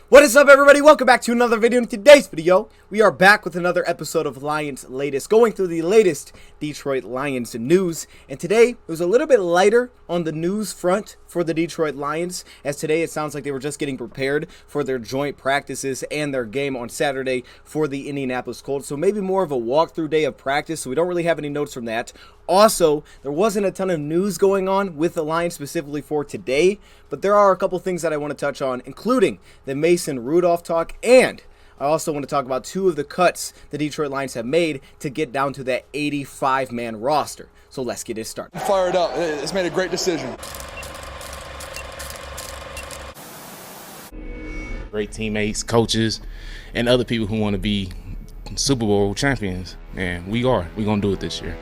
What is up, everybody? Welcome back to another video. In today's video, we are back with another episode of Lions Latest, going through the latest Detroit Lions news. And today, it was a little bit lighter on the news front for the Detroit Lions, as today it sounds like they were just getting prepared for their joint practices and their game on Saturday for the Indianapolis Colts. So maybe more of a walkthrough day of practice, so we don't really have any notes from that. Also, there wasn't a ton of news going on with the Lions specifically for today, but there are a couple things that I want to touch on, including the Mason Rudolph talk, and I also want to talk about two of the cuts the Detroit Lions have made to get down to that 85-man roster. So let's get it started. Fired up. It's made a great decision. Great teammates, coaches, and other people who want to be Super Bowl champions. And we are. We're going to do it this year.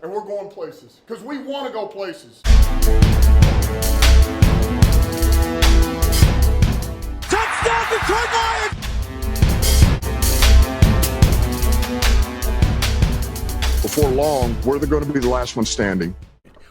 And we're going places, because we want to go places. Touchdown, Detroit Lions! Before long, we're going to be the last one standing.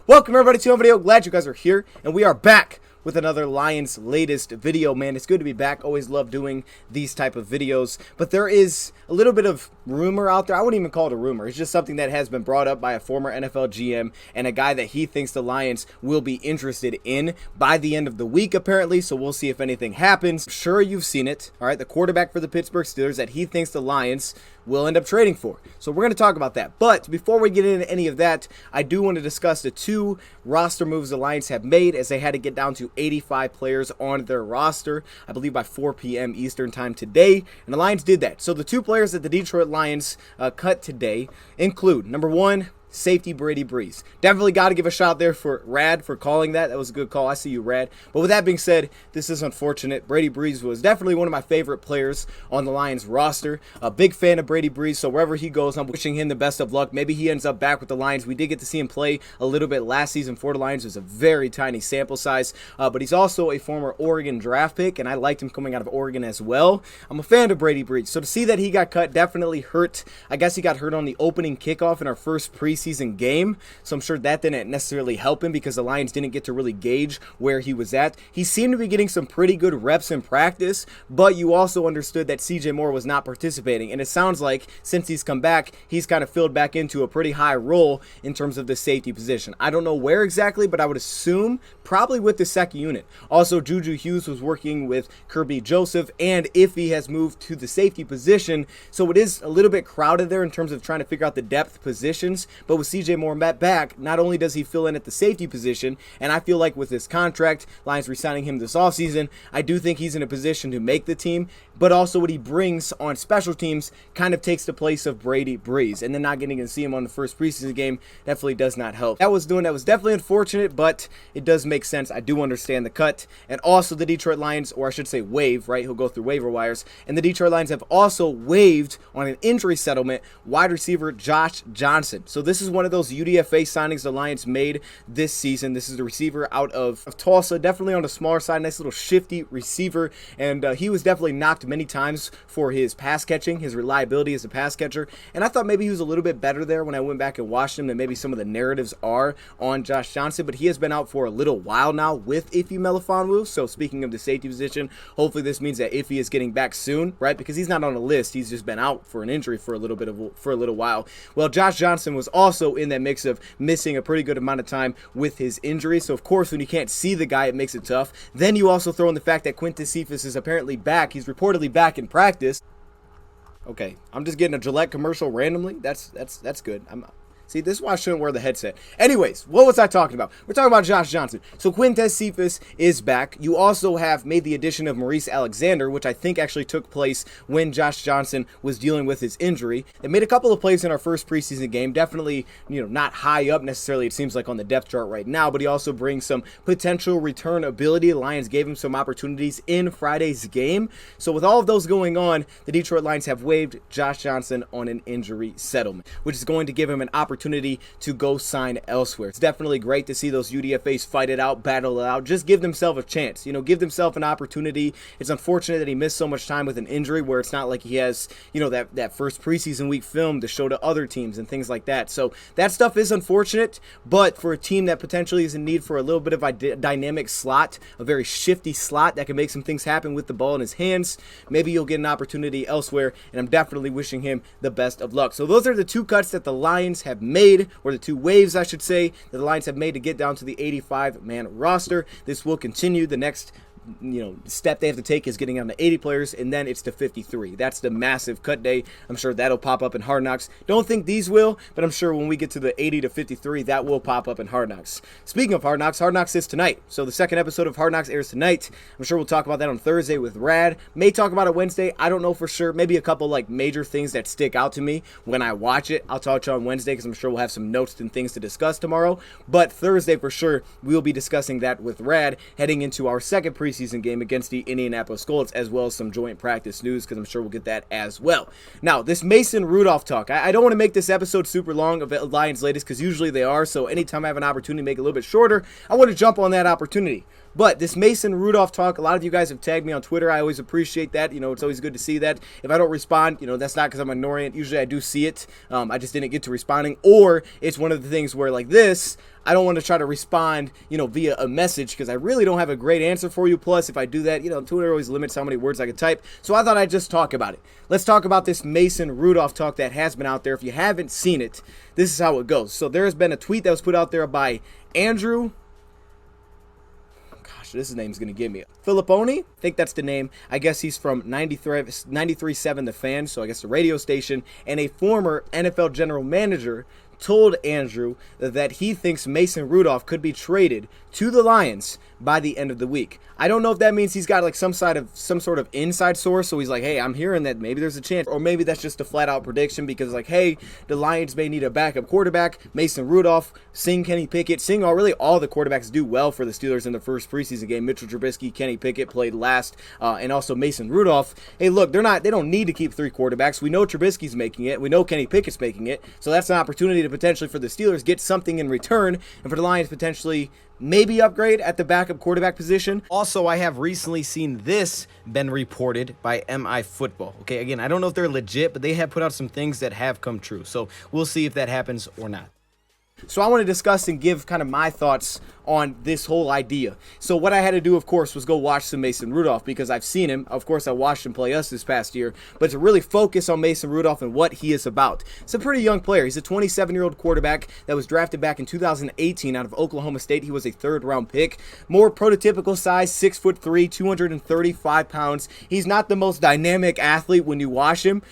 Welcome, everybody, to another video. Glad you guys are here, and we are back with another Lions latest video. Man, it's good to be back. Always love doing these type of videos, but there is a little bit of rumor out there. I wouldn't even call it a rumor. It's just something that has been brought up by a former NFL GM and a guy that he thinks the Lions will be interested in by the end of the week, apparently. So we'll see if anything happens. I'm sure you've seen it. All right, the quarterback for the Pittsburgh Steelers that he thinks the Lions will end up trading for. So we're going to talk about that. But before we get into any of that, I do want to discuss the two roster moves the Lions have made, as they had to get down to 85 players on their roster, I believe by 4 p.m. Eastern time today, and the Lions did that. So the two players that the Detroit Lions cut today include, number one, safety Brady Breeze. Definitely got to give a shout there for Rad for calling that. That was a good call. I see you, Rad. But with that being said, this is unfortunate. Brady Breeze was definitely one of my favorite players on the Lions roster. A big fan of Brady Breeze, so wherever he goes, I'm wishing him the best of luck. Maybe he ends up back with the Lions. We did get to see him play a little bit last season for the Lions. It was a very tiny sample size, but he's also a former Oregon draft pick, and I liked him coming out of Oregon as well. I'm a fan of Brady Breeze, so to see that he got cut definitely hurt. I guess he got hurt on the opening kickoff in our first preseason game, so I'm sure that didn't necessarily help him because the Lions didn't get to really gauge where he was at. He seemed to be getting some pretty good reps in practice, but you also understood that CJ Moore was not participating, and it sounds like since he's come back, he's kind of filled back into a pretty high role in terms of the safety position. I don't know where exactly, but I would assume probably with the second unit. Also, Juju Hughes was working with Kirby Joseph, and Iffy has moved to the safety position, so it is a little bit crowded there in terms of trying to figure out the depth positions. But with CJ Moore back, not only does he fill in at the safety position, and I feel like with his contract, Lions re-signing him this offseason, I do think he's in a position to make the team, but also what he brings on special teams kind of takes the place of Brady Breeze, and then not getting to see him on the first preseason game definitely does not help. That was definitely unfortunate, but it does make sense. I do understand the cut. And also the Detroit Lions, or I should say Waive, right? He'll go through waiver wires, and the Detroit Lions have also waived on an injury settlement wide receiver Josh Johnson. So this is one of those UDFA signings the Lions made this season. This is the receiver out of Tulsa, definitely on the smaller side, nice little shifty receiver, and he was definitely knocked many times for his pass catching, his reliability as a pass catcher, and I thought maybe he was a little bit better there when I went back and watched him than maybe some of the narratives are on Josh Johnson, but he has been out for a little while now with Iffy Melifonwu. So speaking of the safety position, hopefully this means that Iffy is getting back soon, right? Because he's not on a list. He's just been out for an injury for a little while. Well, Josh Johnson was also in that mix of missing a pretty good amount of time with his injury. So of course, when you can't see the guy, it makes it tough. Then you also throw in the fact that Quintez Cephas is apparently back. He's reportedly back in practice. Okay, I'm just getting a Gillette commercial randomly. That's good. See, this is why I shouldn't wear the headset. Anyways, what was I talking about? We're talking about Josh Johnson. So Quintez Cephas is back. You also have made the addition of Maurice Alexander, which I think actually took place when Josh Johnson was dealing with his injury. They made a couple of plays in our first preseason game. Definitely, not high up necessarily, it seems like, on the depth chart right now, but he also brings some potential return ability. The Lions gave him some opportunities in Friday's game. So with all of those going on, the Detroit Lions have waived Josh Johnson on an injury settlement, which is going to give him an opportunity opportunity to go sign elsewhere. It's definitely great to see those UDFAs fight it out, battle it out, just give themselves a chance, give themselves an opportunity. It's unfortunate that he missed so much time with an injury where it's not like he has, that first preseason week film to show to other teams and things like that. So that stuff is unfortunate, but for a team that potentially is in need for a little bit of a dynamic slot, a very shifty slot that can make some things happen with the ball in his hands, maybe you'll get an opportunity elsewhere, and I'm definitely wishing him the best of luck. So those are the two cuts that the Lions have made, or the two waves, I should say, that the Lions have made to get down to the 85-man roster. This will continue. The next step they have to take is getting down to 80 players, and then it's to 53. That's the massive cut day. I'm sure that'll pop up in Hard Knocks. Don't think these will, but I'm sure when we get to the 80 to 53, that will pop up in Hard Knocks. Speaking of Hard Knocks is tonight. So the second episode of Hard Knocks airs tonight. I'm sure we'll talk about that on Thursday with Rad. May talk about it Wednesday. I don't know for sure. Maybe a couple major things that stick out to me when I watch it. I'll talk to you on Wednesday because I'm sure we'll have some notes and things to discuss tomorrow. But Thursday for sure, we'll be discussing that with Rad heading into our second preseason game against the Indianapolis Colts, as well as some joint practice news, because I'm sure we'll get that as well. Now, this Mason Rudolph talk, I don't want to make this episode super long of Lions Latest, because usually they are, so anytime I have an opportunity to make it a little bit shorter, I want to jump on that opportunity. But this Mason Rudolph talk, a lot of you guys have tagged me on Twitter. I always appreciate that. It's always good to see that. If I don't respond, that's not because I'm ignoring it. Usually I do see it. I just didn't get to responding. Or it's one of the things where, like this, I don't want to try to respond, via a message, because I really don't have a great answer for you. Plus, if I do that, Twitter always limits how many words I can type. So I thought I'd just talk about it. Let's talk about this Mason Rudolph talk that has been out there. If you haven't seen it, this is how it goes. So there has been a tweet that was put out there by Andrew. This name's going to give me Filipponi. I think that's the name. I guess he's from 93.7 The Fan, so I guess the radio station, and a former NFL general manager told Andrew that he thinks Mason Rudolph could be traded to the Lions by the end of the week. I don't know if that means he's got some sort of inside source, so he's like, hey, I'm hearing that maybe there's a chance, or maybe that's just a flat out prediction because hey, the Lions may need a backup quarterback. Mason Rudolph, Kenny Pickett, really all the quarterbacks do well for the Steelers in the first preseason game. Mitchell Trubisky, Kenny Pickett played last, and also Mason Rudolph. Hey, look, they don't need to keep three quarterbacks. We know Trubisky's making it. We know Kenny Pickett's making it. So that's an opportunity to potentially for the Steelers get something in return, and for the Lions potentially maybe upgrade at the backup quarterback position. Also, I have recently seen this been reported by MI Football. Okay, again, I don't know if they're legit, but they have put out some things that have come true. So we'll see if that happens or not. So I want to discuss and give kind of my thoughts on this whole idea. So what I had to do, of course, was go watch some Mason Rudolph because I've seen him. Of course, I watched him play us this past year, but to really focus on Mason Rudolph and what he is about. He's a pretty young player. He's a 27-year-old quarterback that was drafted back in 2018 out of Oklahoma State. He was a third-round pick. More prototypical size, 6'3", 235 pounds. He's not the most dynamic athlete when you watch him,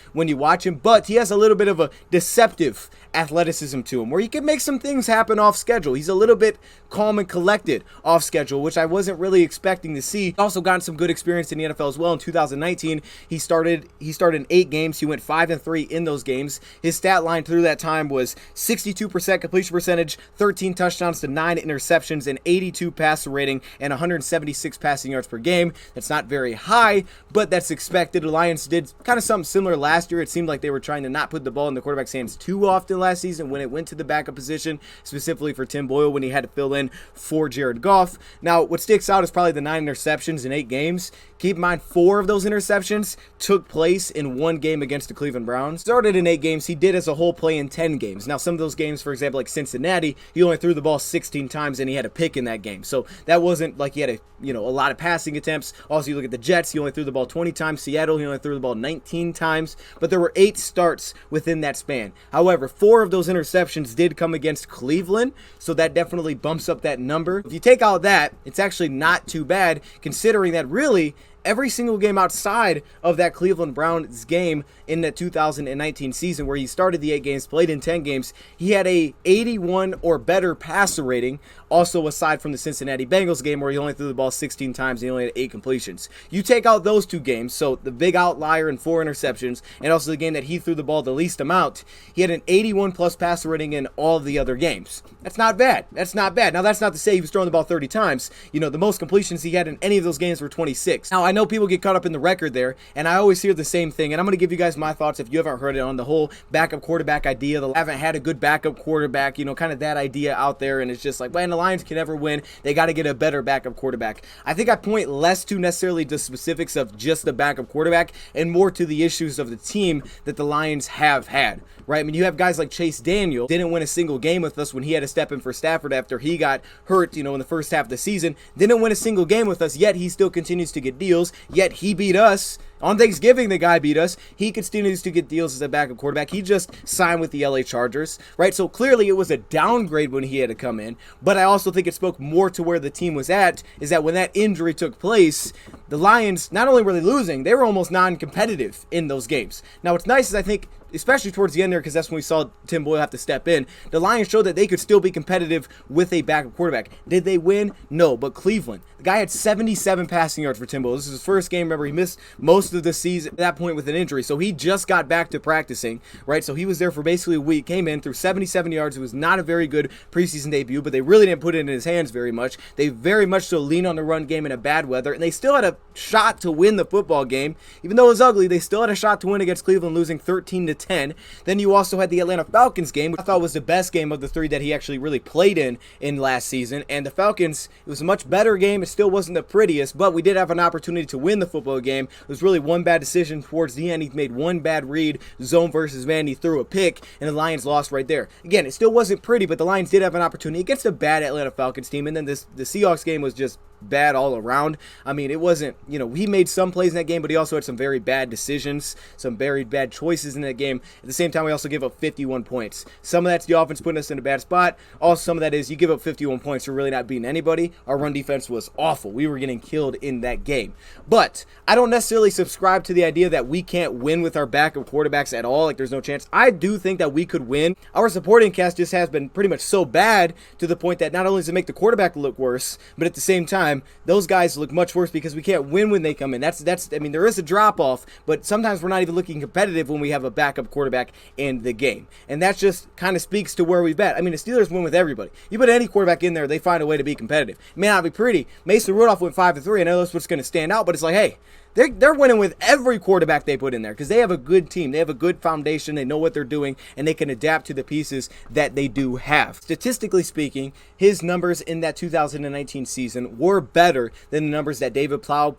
but he has a little bit of a deceptive athleticism to him where he can make some things happen off schedule. He's a little bit calm and collected off schedule, which I wasn't really expecting to see. Also gotten some good experience in the NFL as well. In 2019, he started in 8 games. He went 5-3 in those games. His stat line through that time was 62% completion percentage, 13 touchdowns to 9 interceptions, an 82 passer rating, and 176 passing yards per game. That's not very high, but that's expected. The Lions did kind of something similar last year. It seemed like they were trying to not put the ball in the quarterback's hands too often last season when it went to the backup position, specifically for Tim Boyle when he had to fill in for Jared Goff. Now, what sticks out is probably the 9 interceptions in 8 games. Keep in mind, 4 of those interceptions took place in 1 game against the Cleveland Browns. Started in 8 games. He did as a whole play in 10 games. Now, some of those games, for example, like Cincinnati, he only threw the ball 16 times and he had a pick in that game. So that wasn't like he had a lot of passing attempts. Also, you look at the Jets, he only threw the ball 20 times. Seattle, he only threw the ball 19 times. But there were 8 starts within that span. However, 4 of those interceptions did come against Cleveland, so that definitely bumps up that number. If you take out that, it's actually not too bad, considering that really every single game outside of that Cleveland Browns game in the 2019 season where he started the 8 games, played in 10 games, he had a 81 or better passer rating, Also, aside from the Cincinnati Bengals game where he only threw the ball 16 times and he only had 8 completions. You take out those 2 games, so the big outlier and 4 interceptions, and also the game that he threw the ball the least amount, he had an 81 plus passer rating in all of the other games. That's not bad. That's not bad. Now, that's not to say he was throwing the ball 30 times. You know, the most completions he had in any of those games were 26. Now, I know people get caught up in the record there, and I always hear the same thing, and I'm going to give you guys my thoughts if you haven't heard it on the whole backup quarterback idea. They haven't had a good backup quarterback, you know, kind of that idea out there, and it's just like, man, the Lions can never win. They got to get a better backup quarterback. I think I point less to necessarily the specifics of just the backup quarterback and more to the issues of the team that the Lions have had, right? I mean, you have guys like Chase Daniel, didn't win a single game with us when he had to step in for Stafford after he got hurt, you know, in the first half of the season, didn't win a single game with us, yet he still continues to get deals, yet he beat us. On Thanksgiving, the guy beat us. He continues to get deals as a backup quarterback. He just signed with the LA Chargers, right? So clearly it was a downgrade when he had to come in, but I also think it spoke more to where the team was at, is that when that injury took place, the Lions, not only were they losing, they were almost non-competitive in those games. Now, what's nice is I think, especially towards the end there, because that's when we saw Tim Boyle have to step in, the Lions showed that they could still be competitive with a backup quarterback. Did they win? No, but Cleveland, the guy had 77 passing yards for Tim Boyle. This is his first game. Remember, he missed most of the season at that point with an injury, so he just got back to practicing, right? So he was there for basically a week, came in, threw 77 yards. It was not a very good preseason debut, but they really didn't put it in his hands very much. They very much so lean on the run game in a bad weather, and they still had a shot to win the football game. Even though it was ugly, they still had a shot to win against Cleveland, losing 13-10. Then you also had the Atlanta Falcons game, which I thought was the best game of the 3 that he actually really played in last season. And the Falcons, it was a much better game. It still wasn't the prettiest, but we did have an opportunity to win the football game. It was really one bad decision towards the end. He made one bad read, zone versus man. He threw a pick, and the Lions lost right there. Again, it still wasn't pretty, but the Lions did have an opportunity against a bad Atlanta Falcons team. And then the Seahawks game was just bad all around. I mean, it wasn't, you know, he made some plays in that game, but he also had some very bad decisions, some very bad choices in that game. At the same time, we also gave up 51 points. Some of that's the offense putting us in a bad spot. Also, some of that is you give up 51 points for really not beating anybody. Our run defense was awful. We were getting killed in that game. But I don't necessarily subscribe to the idea that we can't win with our backup quarterbacks at all. Like, there's no chance. I do think that we could win. Our supporting cast just has been pretty much so bad to the point that not only does it make the quarterback look worse, but at the same time, those guys look much worse because we can't win when they come in. That's I mean, there is a drop-off, but sometimes we're not even looking competitive when we have a backup quarterback in the game. And that just kind of speaks to where we've been. I mean, the Steelers win with everybody. You put any quarterback in there, they find a way to be competitive. It may not be pretty. Mason Rudolph went 5-3. I know that's what's going to stand out, but it's like, hey, they're winning with every quarterback they put in there because they have a good team. They have a good foundation. They know what they're doing, and they can adapt to the pieces that they do have. Statistically speaking, his numbers in that 2019 season were better than the numbers that David Blau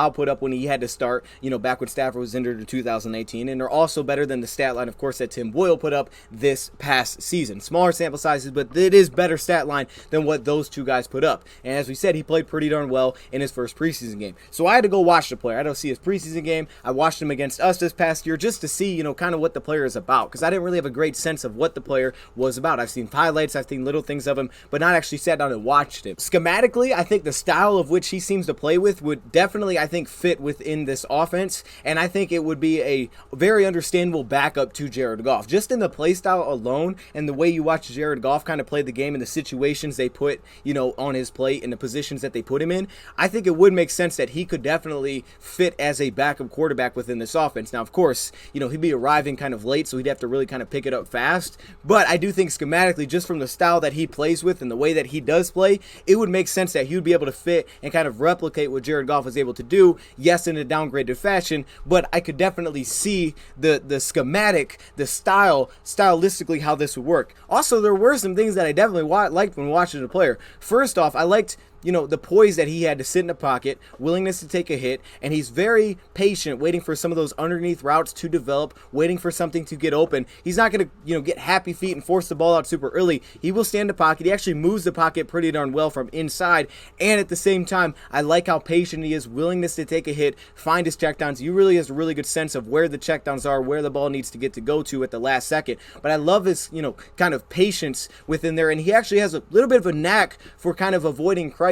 put up when he had to start, you know, back when Stafford was injured in 2018, and they're also better than the stat line, of course, that Tim Boyle put up this past season. Smaller sample sizes, but it is better stat line than what those two guys put up. And as we said, he played pretty darn well in his first preseason game. So I had to go watch the player. I don't see his preseason game. I watched him against us this past year just to see, you know, kind of what the player is about, because I didn't really have a great sense of what the player was about. I've seen highlights, I've seen little things of him, but not actually sat down and watched him. Schematically, I think the style of which he seems to play with would definitely, I think, fit within this offense, and I think it would be a very understandable backup to Jared Goff. Just in the play style alone and the way you watch Jared Goff kind of play the game and the situations they put, you know, on his plate and the positions that they put him in, I think it would make sense that he could definitely fit as a backup quarterback within this offense. Now, of course, you know, he'd be arriving kind of late, so he'd have to really kind of pick it up fast. But I do think schematically, just from the style that he plays with and the way that he does play, it would make sense that he would be able to fit and kind of replicate what Jared Goff was able to do, yes, in a downgraded fashion, but I could definitely see the schematic, the stylistically how this would work. Also, there were some things that I definitely liked when watching the player. First off, I liked, you know, the poise that he had to sit in the pocket, willingness to take a hit, and he's very patient, waiting for some of those underneath routes to develop, waiting for something to get open. He's not going to, you know, get happy feet and force the ball out super early. He will stand in the pocket. He actually moves the pocket pretty darn well from inside, and at the same time, I like how patient he is, willingness to take a hit, find his checkdowns. He really has a really good sense of where the checkdowns are, where the ball needs to get to go to at the last second. But I love his, you know, kind of patience within there, and he actually has a little bit of a knack for kind of avoiding crisis.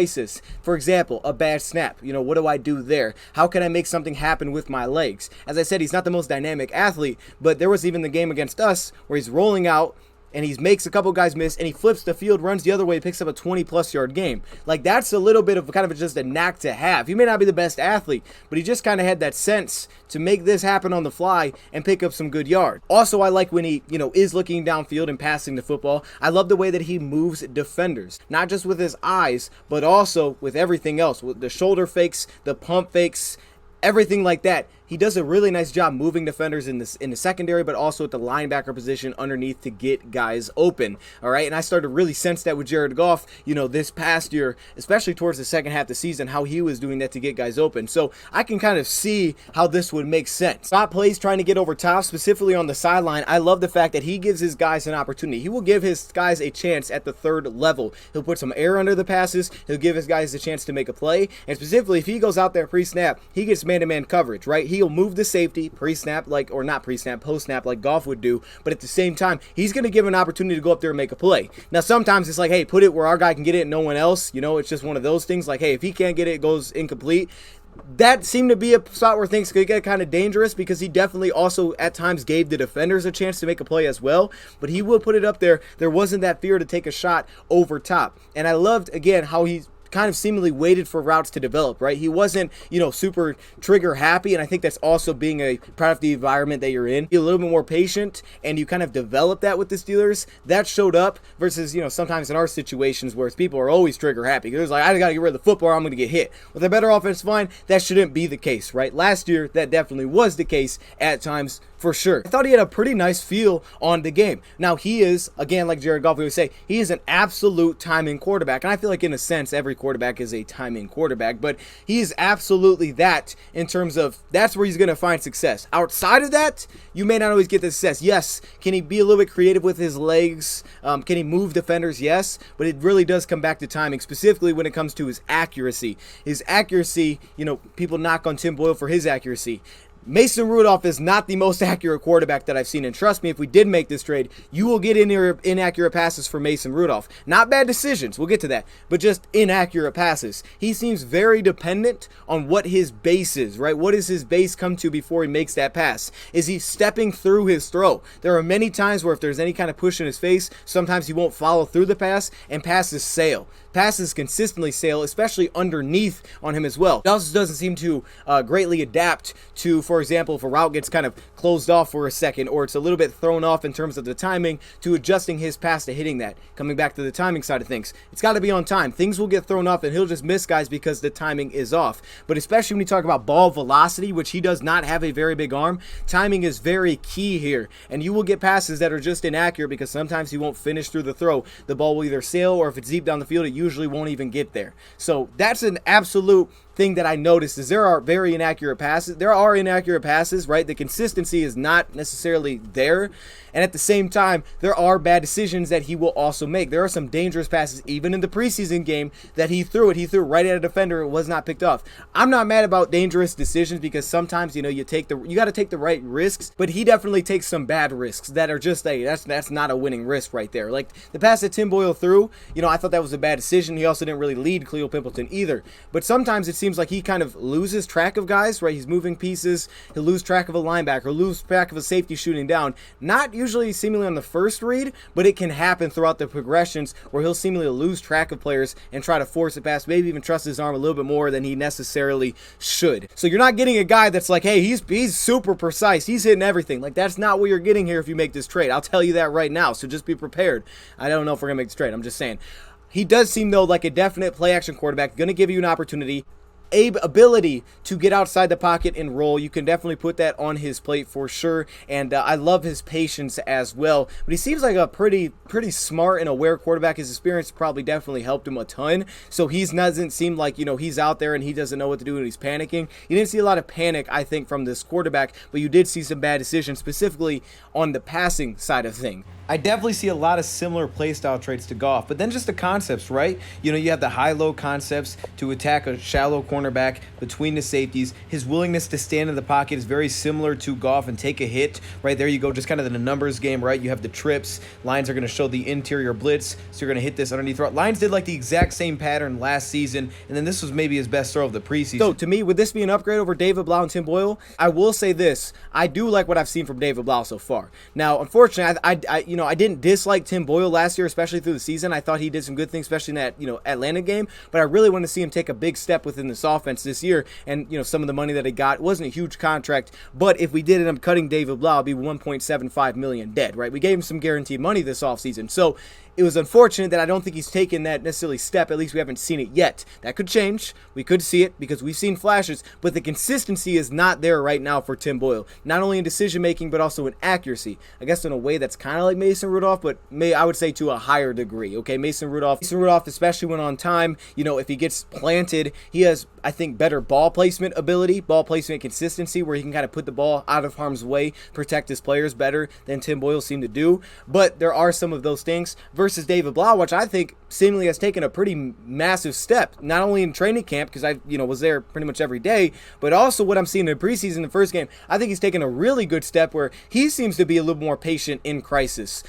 For example, a bad snap. You know, what do I do there? How can I make something happen with my legs? As I said, he's not the most dynamic athlete, but there was even the game against us where he's rolling out, and he makes a couple guys miss, and he flips the field, runs the other way, picks up a 20-plus yard game. Like, that's a little bit of kind of just a knack to have. He may not be the best athlete, but he just kind of had that sense to make this happen on the fly and pick up some good yard. Also, I like when he, is looking downfield and passing the football. I love the way that he moves defenders, not just with his eyes, but also with everything else, with the shoulder fakes, the pump fakes, everything like that. He does a really nice job moving defenders in the secondary, but also at the linebacker position underneath to get guys open. All right, and I started to really sense that with Jared Goff, this past year, especially towards the second half of the season, how he was doing that to get guys open. So I can kind of see how this would make sense. Spot plays trying to get over top, specifically on the sideline. I love the fact that he gives his guys an opportunity. He will give his guys a chance at the third level. He'll put some air under the passes. He'll give his guys a chance to make a play. And specifically, if he goes out there pre-snap, he gets man-to-man coverage, right? He'll move the safety pre-snap, post-snap like Goff would do, but at the same time, he's going to give an opportunity to go up there and make a play. Now, sometimes it's like, hey, put it where our guy can get it and no one else. It's just one of those things like, hey, if he can't get it, it goes incomplete. That seemed to be a spot where things could get kind of dangerous because he definitely also at times gave the defenders a chance to make a play as well, but he would put it up there. There wasn't that fear to take a shot over top. And I loved, again, how he kind of seemingly waited for routes to develop, right? He wasn't, super trigger happy, and I think that's also being a part of the environment that you're in. You're a little bit more patient, and you kind of develop that with the Steelers. That showed up versus, sometimes in our situations where people are always trigger happy. There's like, I got to get rid of the football or I'm going to get hit. With a better offensive line, that shouldn't be the case, right? Last year, that definitely was the case at times, for sure. I thought he had a pretty nice feel on the game. Now, he is, again, like Jared Goff would say, he is an absolute timing quarterback. And I feel like, in a sense, every quarterback is a timing quarterback, but he is absolutely that in terms of that's where he's going to find success. Outside of that, you may not always get the success. Yes, can he be a little bit creative with his legs? Can he move defenders? Yes, but it really does come back to timing, specifically when it comes to his accuracy. His accuracy, people knock on Tim Boyle for his accuracy. Mason Rudolph is not the most accurate quarterback that I've seen, and trust me, if we did make this trade, you will get inaccurate passes for Mason Rudolph. Not bad decisions, we'll get to that, but just inaccurate passes. He seems very dependent on what his base is, right? What does his base come to before he makes that pass? Is he stepping through his throw? There are many times where if there's any kind of push in his face, sometimes he won't follow through the pass, and passes sail. Passes consistently sail, especially underneath on him as well. He also doesn't seem to greatly adapt to, for example, if a route gets kind of closed off for a second or it's a little bit thrown off in terms of the timing, to adjusting his pass to hitting that. Coming back to the timing side of things, it's got to be on time. Things will get thrown off and he'll just miss guys because the timing is off. But especially when you talk about ball velocity, which he does not have a very big arm, timing is very key here. And you will get passes that are just inaccurate because sometimes he won't finish through the throw. The ball will either sail, or if it's deep down the field, it usually won't even get there. So that's an absolute thing that I noticed, is there are very inaccurate passes. There are inaccurate passes, right? The consistency is not necessarily there. And at the same time, there are bad decisions that he will also make. There are some dangerous passes, even in the preseason game, that he threw right at a defender. It was not picked off. I'm not mad about dangerous decisions because sometimes, you got to take the right risks, but he definitely takes some bad risks that are just, that's not a winning risk right there. Like the pass that Tim Boyle threw, I thought that was a bad decision. He also didn't really lead Cleo Pimpleton either. But sometimes it seems like he kind of loses track of guys, right? He's moving pieces. He'll lose track of a linebacker, lose track of a safety shooting down. Not usually seemingly on the first read, but it can happen throughout the progressions where he'll seemingly lose track of players and try to force it past, maybe even trust his arm a little bit more than he necessarily should. So you're not getting a guy that's like, hey, he's super precise. He's hitting everything. Like, that's not what you're getting here if you make this trade. I'll tell you that right now. So just be prepared. I don't know if we're going to make this trade. I'm just saying. He does seem, though, like a definite play-action quarterback, going to give you an opportunity. Ability to get outside the pocket and roll. You can definitely put that on his plate for sure, and I love his patience as well. But he seems like a pretty smart and aware quarterback. His experience probably definitely helped him a ton, so he doesn't seem like he's out there and he doesn't know what to do and he's panicking. You didn't see a lot of panic, I think, from this quarterback, but you did see some bad decisions, specifically on the passing side of things. I definitely see a lot of similar playstyle traits to Goff, but then just the concepts, right? You have the high-low concepts to attack a shallow corner cornerback, between the safeties. His willingness to stand in the pocket is very similar to Goff and take a hit. Right there you go, just kind of in the numbers game, right? You have the trips. Lions are going to show the interior blitz, so you're going to hit this underneath route. Lions did like the exact same pattern last season, and then this was maybe his best throw of the preseason. So to me, would this be an upgrade over David Blau and Tim Boyle? I will say this. I do like what I've seen from David Blau so far. Now, unfortunately, I didn't dislike Tim Boyle last year, especially through the season. I thought he did some good things, especially in that, Atlanta game, but I really want to see him take a big step within this offense this year. And, some of the money that he got wasn't a huge contract, but if we did end up cutting David Blau, it'd be $1.75 million dead, right? We gave him some guaranteed money this offseason. So it was unfortunate that I don't think he's taken that necessarily step. At least we haven't seen it yet. That could change. We could see it because we've seen flashes, but the consistency is not there right now for Tim Boyle. Not only in decision making, but also in accuracy. I guess in a way that's kind of like Mason Rudolph, but I would say to a higher degree. Okay, Mason Rudolph, especially when on time, if he gets planted, he has, I think, better ball placement ability, ball placement consistency, where he can kind of put the ball out of harm's way, protect his players better than Tim Boyle seemed to do. But there are some of those things versus David Blau, which I think seemingly has taken a pretty massive step, not only in training camp, because I was there pretty much every day, but also what I'm seeing in preseason, the first game. I think he's taken a really good step where he seems to be a little more patient in crisis,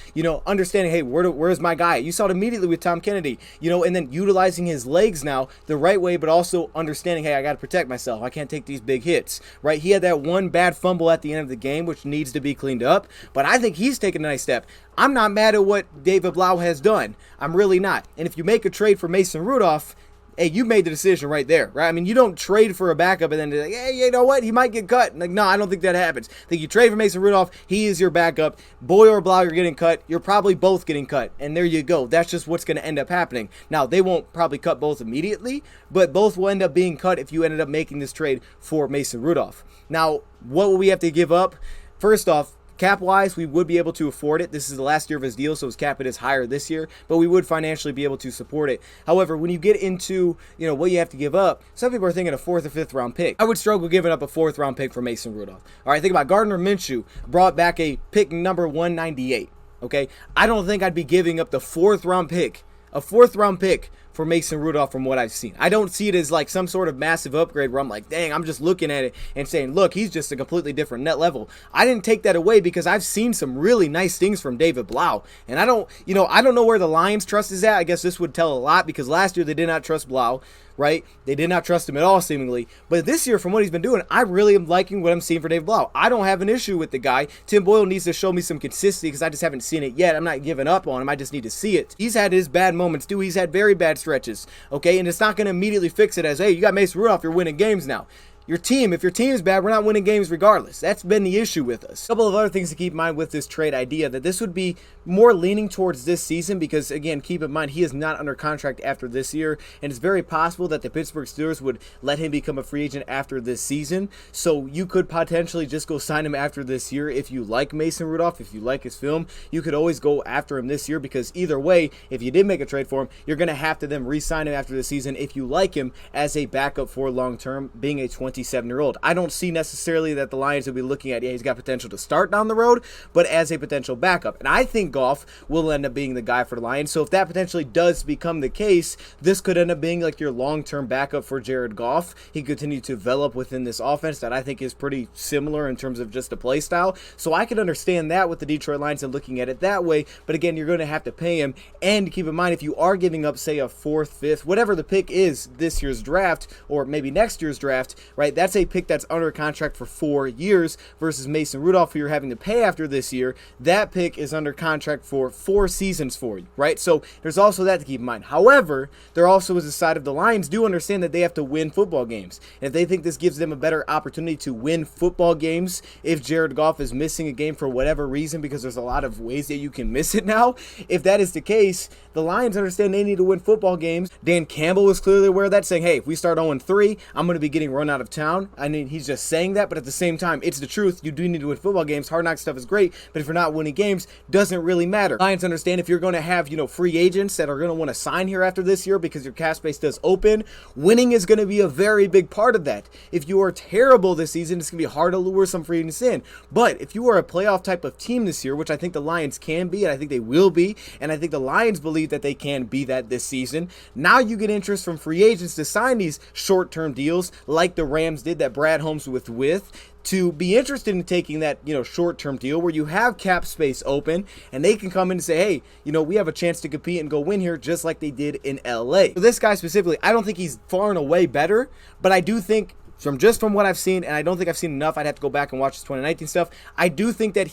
understanding, hey, where's my guy? You saw it immediately with Tom Kennedy, and then utilizing his legs now the right way, but also understanding, hey, I got to protect myself. I can't take these big hits, right? He had that one bad fumble at the end of the game, which needs to be cleaned up, but I think he's taken a nice step. I'm not mad at what David Blau has done. I'm really not. And if you make a trade for Mason Rudolph, hey, you made the decision right there, right? I mean, you don't trade for a backup and then like, hey, you know what? He might get cut. Like, no, I don't think that happens. I think you trade for Mason Rudolph. He is your backup. Boyle or Blau, you're getting cut. You're probably both getting cut. And there you go. That's just what's going to end up happening. Now, they won't probably cut both immediately, but both will end up being cut if you ended up making this trade for Mason Rudolph. Now, what will we have to give up? First off, cap-wise, we would be able to afford it. This is the last year of his deal, so his cap hit is higher this year, but we would financially be able to support it. However, when you get into, what you have to give up, some people are thinking a 4th or 5th round pick. I would struggle giving up a 4th round pick for Mason Rudolph. All right, think about Gardner Minshew brought back a pick number 198, okay? I don't think I'd be giving up the 4th round pick, a 4th round pick for Mason Rudolph from what I've seen. I don't see it as like some sort of massive upgrade where I'm like, dang, I'm just looking at it and saying, look, he's just a completely different net level. I didn't take that away because I've seen some really nice things from David Blau. And I don't know where the Lions' trust is at. I guess this would tell a lot because last year they did not trust Blau, right? They did not trust him at all, seemingly. But this year, from what he's been doing, I really am liking what I'm seeing for David Blau. I don't have an issue with the guy. Tim Boyle needs to show me some consistency because I just haven't seen it yet. I'm not giving up on him. I just need to see it. He's had his bad moments, too. He's had very bad stretches, okay? And it's not going to immediately fix it as, hey, you got Mason Rudolph, you're winning games now. If your team is bad, we're not winning games regardless. That's been the issue with us. A couple of other things to keep in mind with this trade idea, that this would be more leaning towards this season because, again, keep in mind, he is not under contract after this year, and it's very possible that the Pittsburgh Steelers would let him become a free agent after this season. So you could potentially just go sign him after this year if you like Mason Rudolph, if you like his film. You could always go after him this year because either way, if you did make a trade for him, you're going to have to then re-sign him after the season if you like him as a backup for long-term, being a 27-year-old. I don't see necessarily that the Lions will be looking at, yeah, he's got potential to start down the road, but as a potential backup. And I think Goff will end up being the guy for the Lions. So if that potentially does become the case, this could end up being like your long-term backup for Jared Goff. He could continue to develop within this offense that I think is pretty similar in terms of just the play style. So I can understand that with the Detroit Lions and looking at it that way. But again, you're going to have to pay him. And keep in mind, if you are giving up, say, a 4th, 5th, whatever the pick is this year's draft, or maybe next year's draft, right, that's a pick that's under contract for 4 years versus Mason Rudolph, who you're having to pay after this year. That pick is under contract for 4 seasons for you, right? So there's also that to keep in mind. However, there also is a side of the Lions do understand that they have to win football games. And if they think this gives them a better opportunity to win football games, if Jared Goff is missing a game for whatever reason, because there's a lot of ways that you can miss it now, if that is the case, the Lions understand they need to win football games. Dan Campbell was clearly aware of that, saying, hey, if we start 0-3, I'm going to be getting run out of town. I mean, he's just saying that, but at the same time, it's the truth. You do need to win football games. Hard Knock stuff is great, but if you're not winning games, doesn't really matter. Lions understand if you're going to have, free agents that are going to want to sign here after this year because your cap space does open, winning is going to be a very big part of that. If you are terrible this season, it's going to be hard to lure some free agents in. But if you are a playoff type of team this year, which I think the Lions can be, and I think they will be, and I think the Lions believe that they can be that this season, now you get interest from free agents to sign these short-term deals like the Rams did that Brad Holmes with to be interested in taking that, short-term deal where you have cap space open and they can come in and say, hey, we have a chance to compete and go win here just like they did in LA. So this guy specifically, I don't think he's far and away better, but I do think from what I've seen, and I don't think I've seen enough, I'd have to go back and watch his 2019 stuff, I do think that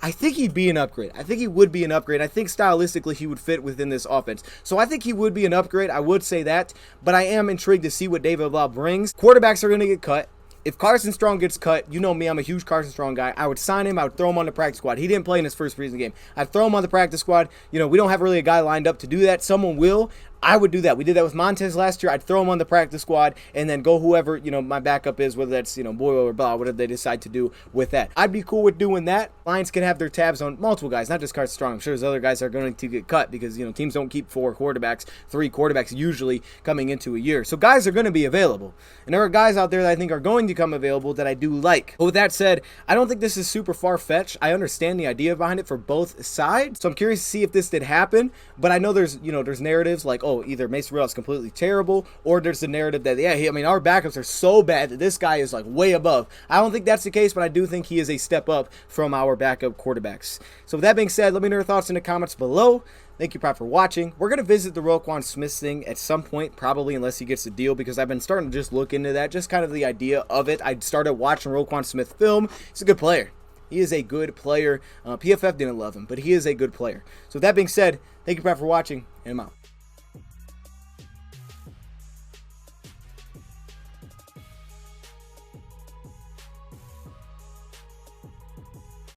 I think he'd be an upgrade. I think he would be an upgrade. I think stylistically he would fit within this offense. So I think he would be an upgrade. I would say that. But I am intrigued to see what b.godl brings. Quarterbacks are going to get cut. If Carson Strong gets cut, you know me, I'm a huge Carson Strong guy. I would sign him. I would throw him on the practice squad. He didn't play in his first preseason game. I'd throw him on the practice squad. We don't have really a guy lined up to do that. Someone will. I would do that. We did that with Montez last year. I'd throw him on the practice squad and then go whoever, my backup is, whether that's, Boyle or blah, whatever they decide to do with that. I'd be cool with doing that. Lions can have their tabs on multiple guys, not just Carson Strong. I'm sure there's other guys that are going to get cut because, teams don't keep 3 quarterbacks usually coming into a year. So guys are going to be available. And there are guys out there that I think are going to come available that I do like. But with that said, I don't think this is super far-fetched. I understand the idea behind it for both sides. So I'm curious to see if this did happen. But I know there's narratives like, either Mason Rudolph's completely terrible, or there's the narrative that, our backups are so bad that this guy is like way above. I don't think that's the case, but I do think he is a step up from our backup quarterbacks. So with that being said, let me know your thoughts in the comments below. Thank you, Prop, for watching. We're going to visit the Roquan Smith thing at some point, probably unless he gets a deal, because I've been starting to just look into that, just kind of the idea of it. I started watching Roquan Smith film. He's a good player. He is a good player. PFF didn't love him, but he is a good player. So with that being said, thank you, Prop, for watching, and I'm out.